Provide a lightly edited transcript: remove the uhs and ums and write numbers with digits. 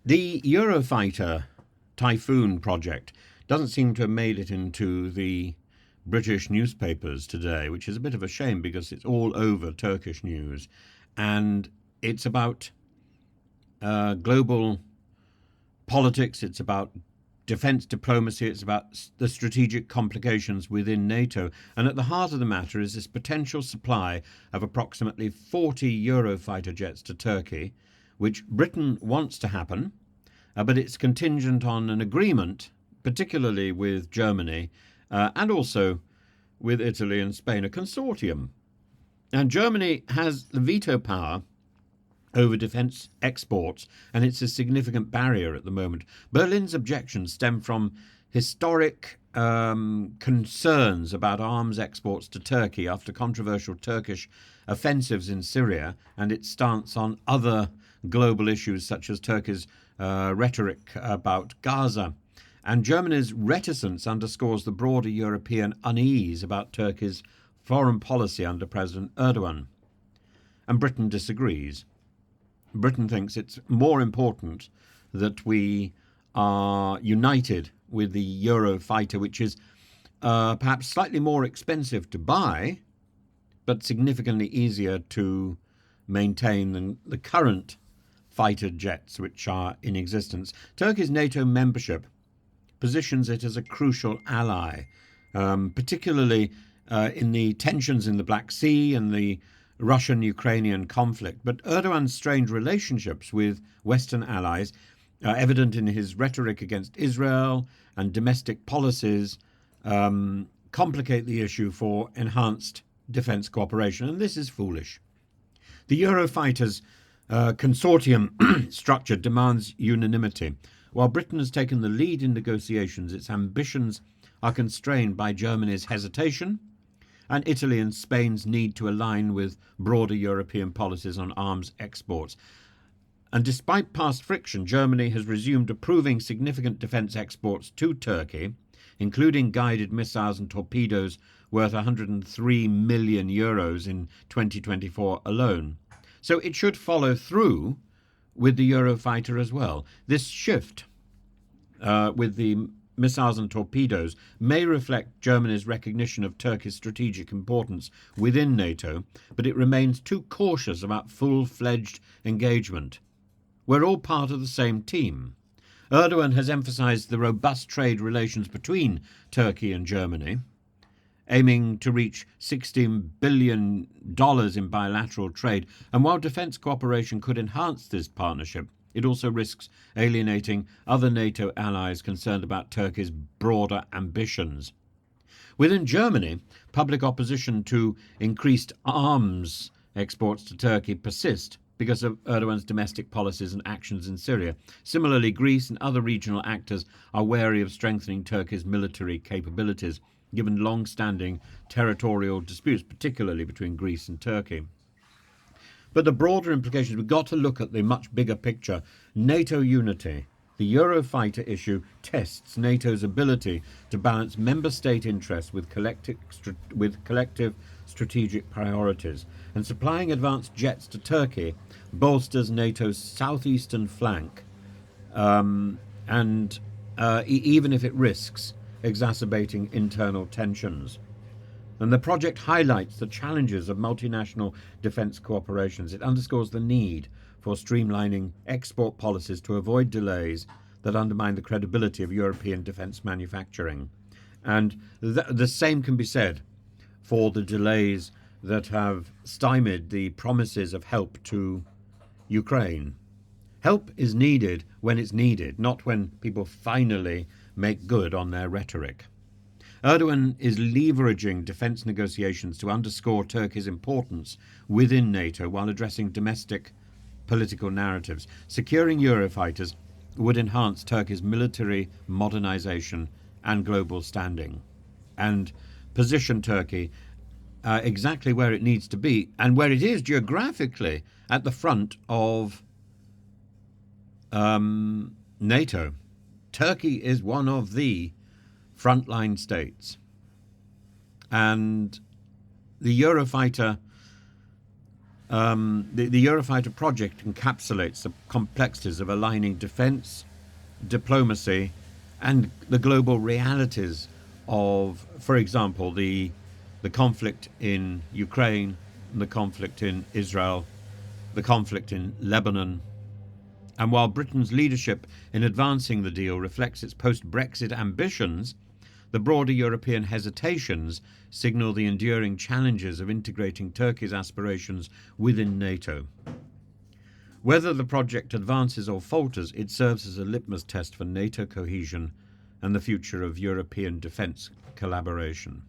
The Eurofighter Typhoon project doesn't seem to have made it into the British newspapers today, which is a bit of a shame because it's all over Turkish news. And it's about global politics, it's about defence diplomacy, it's about the strategic complications within NATO. And at the heart of the matter is this potential supply of approximately 40 Eurofighter jets to Turkey, which Britain wants to happen, but it's contingent on an agreement, particularly with Germany and also with Italy and Spain, a consortium. And Germany has the veto power over defence exports, and it's a significant barrier at the moment. Berlin's objections stem from historic concerns about arms exports to Turkey after controversial Turkish offensives in Syria and its stance on other global issues such as Turkey's rhetoric about Gaza. And Germany's reticence underscores the broader European unease about Turkey's foreign policy under President Erdogan. And Britain disagrees. Britain thinks it's more important that we are united with the Eurofighter, which is perhaps slightly more expensive to buy, but significantly easier to maintain than the current fighter jets which are in existence. Turkey's NATO membership positions it as a crucial ally, particularly in the tensions in the Black Sea and the Russian-Ukrainian conflict. But Erdogan's strained relationships with Western allies, evident in his rhetoric against Israel and domestic policies, complicate the issue for enhanced defence cooperation, and this is foolish. The Eurofighters consortium structure demands unanimity. While Britain has taken the lead in negotiations, its ambitions are constrained by Germany's hesitation and Italy and Spain's need to align with broader European policies on arms exports. And despite past friction, Germany has resumed approving significant defence exports to Turkey, including guided missiles and torpedoes worth €103 million in 2024 alone. So it should follow through with the Eurofighter as well. This shift with the missiles and torpedoes may reflect Germany's recognition of Turkey's strategic importance within NATO, but it remains too cautious about full-fledged engagement. We're all part of the same team. Erdogan has emphasised the robust trade relations between Turkey and Germany, aiming to reach $16 billion in bilateral trade. And while defence cooperation could enhance this partnership, it also risks alienating other NATO allies concerned about Turkey's broader ambitions. Within Germany, public opposition to increased arms exports to Turkey persist because of Erdogan's domestic policies and actions in Syria. Similarly, Greece and other regional actors are wary of strengthening Turkey's military capabilities, given long-standing territorial disputes, particularly between Greece and Turkey. But the broader implications, we've got to look at the much bigger picture. NATO unity. The Eurofighter issue tests NATO's ability to balance member state interests with collective strategic priorities. And supplying advanced jets to Turkey bolsters NATO's southeastern flank, even if it risks exacerbating internal tensions. And the project highlights the challenges of multinational defence cooperations. It underscores the need for streamlining export policies to avoid delays that undermine the credibility of European defence manufacturing. And the same can be said for the delays that have stymied the promises of help to Ukraine. Help is needed when it's needed, not when people finally make good on their rhetoric. Erdogan is leveraging defence negotiations to underscore Turkey's importance within NATO while addressing domestic political narratives. Securing Eurofighters would enhance Turkey's military modernisation and global standing and position Turkey exactly where it needs to be and where it is geographically at the front of NATO. Turkey is one of the frontline states. And the Eurofighter The Eurofighter project encapsulates the complexities of aligning defence, diplomacy, and the global realities of, for example, the conflict in Ukraine, the conflict in Israel, the conflict in Lebanon. And while Britain's leadership in advancing the deal reflects its post-Brexit ambitions, the broader European hesitations signal the enduring challenges of integrating Turkey's aspirations within NATO. Whether the project advances or falters, it serves as a litmus test for NATO cohesion and the future of European defence collaboration.